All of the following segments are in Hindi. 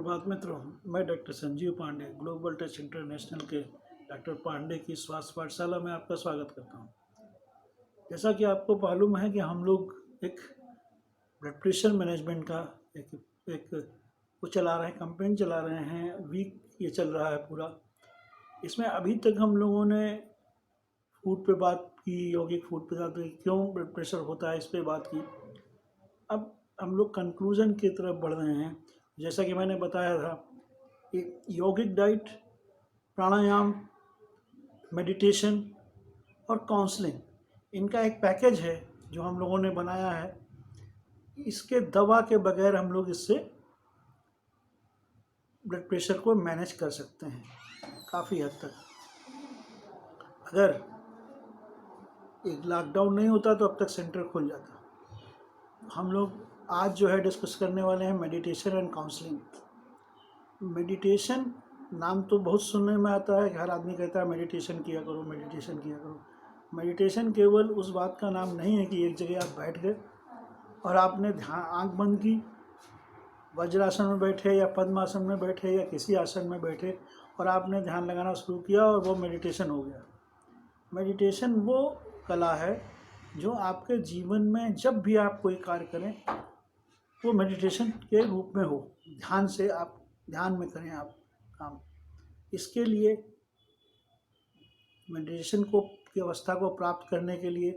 सुप्रभात मित्रों। मैं doctor Sanjeev Pandey Global Touch International के डॉक्टर पांडे की स्वास्थ्य पाठशाला में आपका स्वागत करता हूं। जैसा कि आपको मालूम है कि हम लोग एक ब्लड प्रेशर मैनेजमेंट का एक एक वो चला रहे हैं, कैंपेन चला रहे हैं। वीक ये चल रहा है पूरा। इसमें अभी तक हम लोगों ने फूड पे बात की, यौगिक फूड पे बात की, क्यों ब्लड प्रेशर होता है इस पे बात की। अब हम लोग कंक्लूजन की तरफ बढ़ रहे हैं। जैसा कि मैंने बताया था कि यौगिक डाइट, प्राणायाम, मेडिटेशन और काउंसलिंग, इनका एक पैकेज है जो हम लोगों ने बनाया है। इसके दवा के बगैर हम लोग इससे ब्लड प्रेशर को मैनेज कर सकते हैं काफ़ी हद तक। अगर एक लॉकडाउन नहीं होता तो अब तक सेंटर खुल जाता। हम लोग आज जो है डिस्कस करने वाले हैं मेडिटेशन एंड काउंसलिंग। मेडिटेशन नाम तो बहुत सुनने में आता है कि हर आदमी कहता है मेडिटेशन किया करो, मेडिटेशन किया करो। मेडिटेशन केवल उस बात का नाम नहीं है कि एक जगह आप बैठ गए और आपने ध्यान आँख बंद की, वज्रासन में बैठे या पद्मासन में बैठे या किसी आसन में बैठे और आपने ध्यान लगाना शुरू किया और वो मेडिटेशन हो गया। मेडिटेशन वो कला है जो आपके जीवन में जब भी आप कोई कार्य करें वो मेडिटेशन के रूप में हो। ध्यान से आप ध्यान में करें आप काम। इसके लिए मेडिटेशन की अवस्था को प्राप्त करने के लिए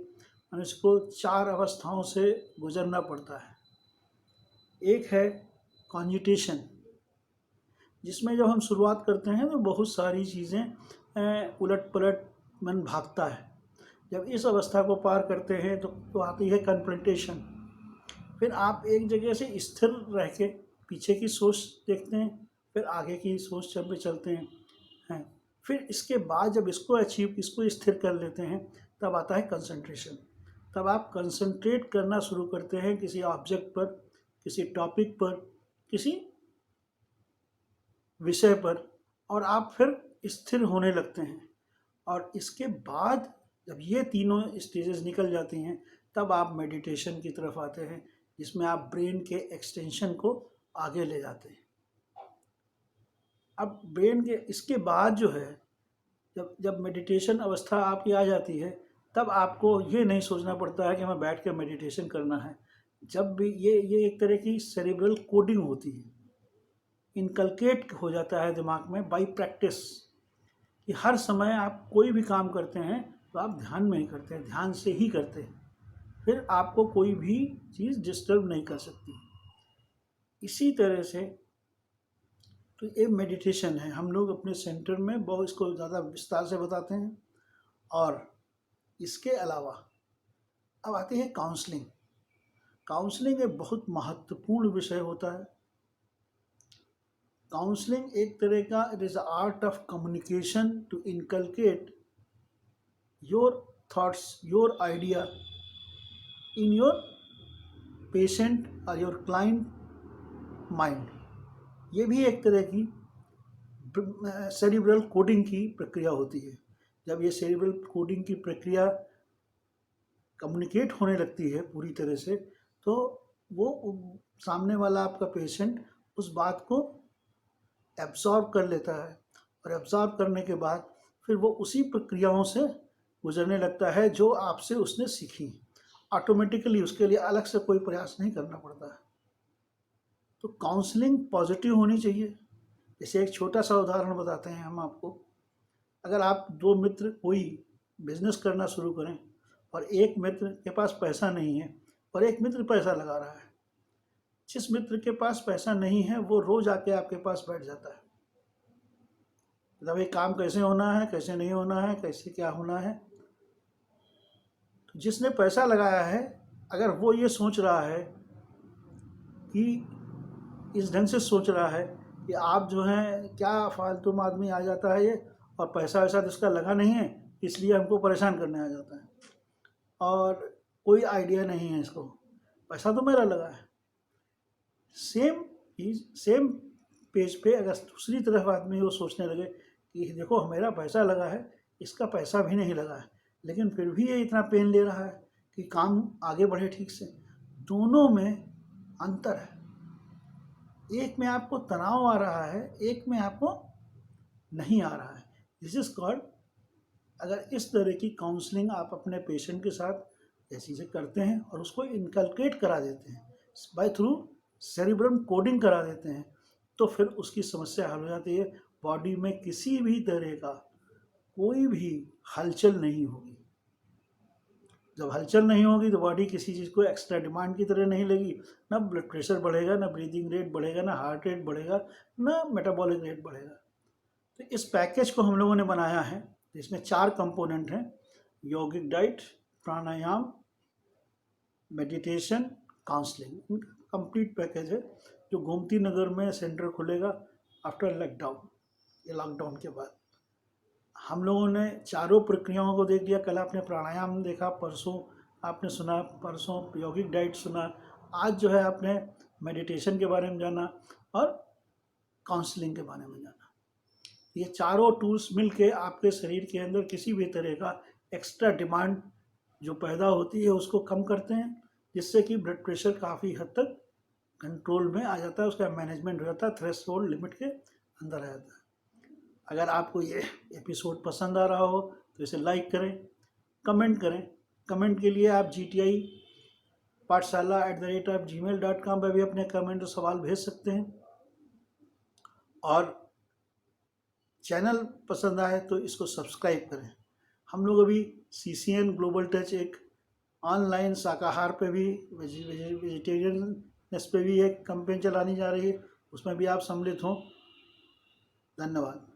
मनुष्य को 4 अवस्थाओं से गुजरना पड़ता है। एक है कॉन्जिटेशन, जिसमें जब हम शुरुआत करते हैं तो बहुत सारी चीज़ें उलट पलट मन भागता है। जब इस अवस्था को पार करते हैं तो आती है कन्फ्रंटेशन। फिर आप एक जगह से स्थिर रह के पीछे की सोच देखते हैं, फिर आगे की सोच जब भी चलते हैं। फिर इसके बाद जब इसको स्थिर कर लेते हैं तब आता है कंसंट्रेशन। तब आप कंसंट्रेट करना शुरू करते हैं किसी ऑब्जेक्ट पर, किसी टॉपिक पर, किसी विषय पर, और आप फिर स्थिर होने लगते हैं। और इसके बाद जब ये तीनों स्टेजेस निकल जाती हैं तब आप मेडिटेशन की तरफ आते हैं, जिसमें आप ब्रेन के एक्सटेंशन को आगे ले जाते हैं। अब ब्रेन के इसके बाद जो है जब मेडिटेशन अवस्था आपकी आ जाती है तब आपको ये नहीं सोचना पड़ता है कि हमें बैठ के मेडिटेशन करना है। जब भी ये एक तरह की सेरिब्रल कोडिंग होती है, इनकलकेट हो जाता है दिमाग में बाय प्रैक्टिस, कि हर समय आप कोई भी काम करते हैं तो आप ध्यान में ही करते हैं, ध्यान से ही करते हैं। फिर आपको कोई भी चीज़ डिस्टर्ब नहीं कर सकती। इसी तरह से तो ये मेडिटेशन है। हम लोग अपने सेंटर में बहुत इसको ज़्यादा विस्तार से बताते हैं। और इसके अलावा अब आती है काउंसलिंग। काउंसलिंग एक बहुत महत्वपूर्ण विषय होता है। काउंसलिंग एक तरह का it is art of communication to inculcate your thoughts, your idea in your patient और योर क्लाइंट माइंड। ये भी एक तरह की सेरिब्रल कोडिंग की प्रक्रिया होती है। जब ये सेरिब्रल कोडिंग की प्रक्रिया कम्युनिकेट होने लगती है पूरी तरह से, तो वो सामने वाला आपका पेशेंट उस बात को एब्जॉर्ब कर लेता है, और एब्जॉर्ब करने के बाद फिर वो उसी प्रक्रियाओं से गुजरने लगता है जो आपसे उसने सीखी। ऑटोमेटिकली उसके लिए अलग से कोई प्रयास नहीं करना पड़ता है। तो काउंसलिंग पॉजिटिव होनी चाहिए। जैसे एक छोटा सा उदाहरण बताते हैं हम आपको। अगर आप 2 मित्र कोई बिजनेस करना शुरू करें और एक मित्र के पास पैसा नहीं है और एक मित्र पैसा लगा रहा है, जिस मित्र के पास पैसा नहीं है वो रोज आके आपके पास बैठ जाता है, मतलब ये काम कैसे होना है, कैसे नहीं होना है, कैसे क्या होना है। तो जिसने पैसा लगाया है, अगर वो ये सोच रहा है कि इस ढंग से सोच रहा है कि आप जो हैं क्या फालतू में आदमी आ जाता है ये, और पैसा वैसा तो इसका लगा नहीं है इसलिए हमको परेशान करने आ जाता है, और कोई आइडिया नहीं है इसको, पैसा तो मेरा लगा है। सेम पेज पे अगर दूसरी तरफ आदमी वो सोचने लगे कि देखो मेरा पैसा लगा है, इसका पैसा भी नहीं लगा है, लेकिन फिर भी ये इतना पेन ले रहा है कि काम आगे बढ़े ठीक से, दोनों में अंतर है। एक में आपको तनाव आ रहा है, एक में आपको नहीं आ रहा है। दिस इज कॉल्ड, अगर इस तरह की काउंसलिंग आप अपने पेशेंट के साथ ऐसी चीज़ें करते हैं और उसको इनकलकेट करा देते हैं बाय थ्रू सेरिब्रम कोडिंग करा देते हैं, तो फिर उसकी समस्या हल हो जाती है। बॉडी में किसी भी तरह का कोई भी हलचल नहीं होगी। जब हलचल नहीं होगी तो बॉडी किसी चीज़ को एक्स्ट्रा डिमांड की तरह नहीं लेगी, ना ब्लड प्रेशर बढ़ेगा, ना ब्रीदिंग रेट बढ़ेगा, ना हार्ट रेट बढ़ेगा, ना मेटाबॉलिक रेट बढ़ेगा। तो इस पैकेज को हम लोगों ने बनाया है, इसमें 4 कंपोनेंट हैं: यौगिक डाइट, प्राणायाम, मेडिटेशन, काउंसलिंग। कंप्लीट पैकेज है जो गोमती नगर में सेंटर खुलेगा आफ्टर लॉकडाउन, ये लॉकडाउन के बाद। हम लोगों ने चारों प्रक्रियाओं को देख लिया। कल आपने प्राणायाम देखा, परसों आपने सुना, परसों यौगिक डाइट सुना, आज जो है आपने मेडिटेशन के बारे में जाना और काउंसलिंग के बारे में जाना। ये चारों टूल्स मिलके आपके शरीर के अंदर किसी भी तरह का एक्स्ट्रा डिमांड जो पैदा होती है उसको कम करते हैं, जिससे कि ब्लड प्रेशर काफ़ी हद तक कंट्रोल में आ जाता है, उसका मैनेजमेंट हो जाता है, थ्रेशोल्ड लिमिट के अंदर आ जाता है। अगर आपको ये एपिसोड पसंद आ रहा हो तो इसे लाइक करें, कमेंट करें। कमेंट के लिए आप GTI pathshala@gmail.com पर भी अपने कमेंट और सवाल भेज सकते हैं। और चैनल पसंद आए तो इसको सब्सक्राइब करें। हम लोग अभी CCN ग्लोबल टच एक ऑनलाइन शाकाहार पे भी, वेजिटेरियननेस पे भी एक कैंपेन चलानी जा रही है, उसमें भी आप सम्मिलित हों। धन्यवाद।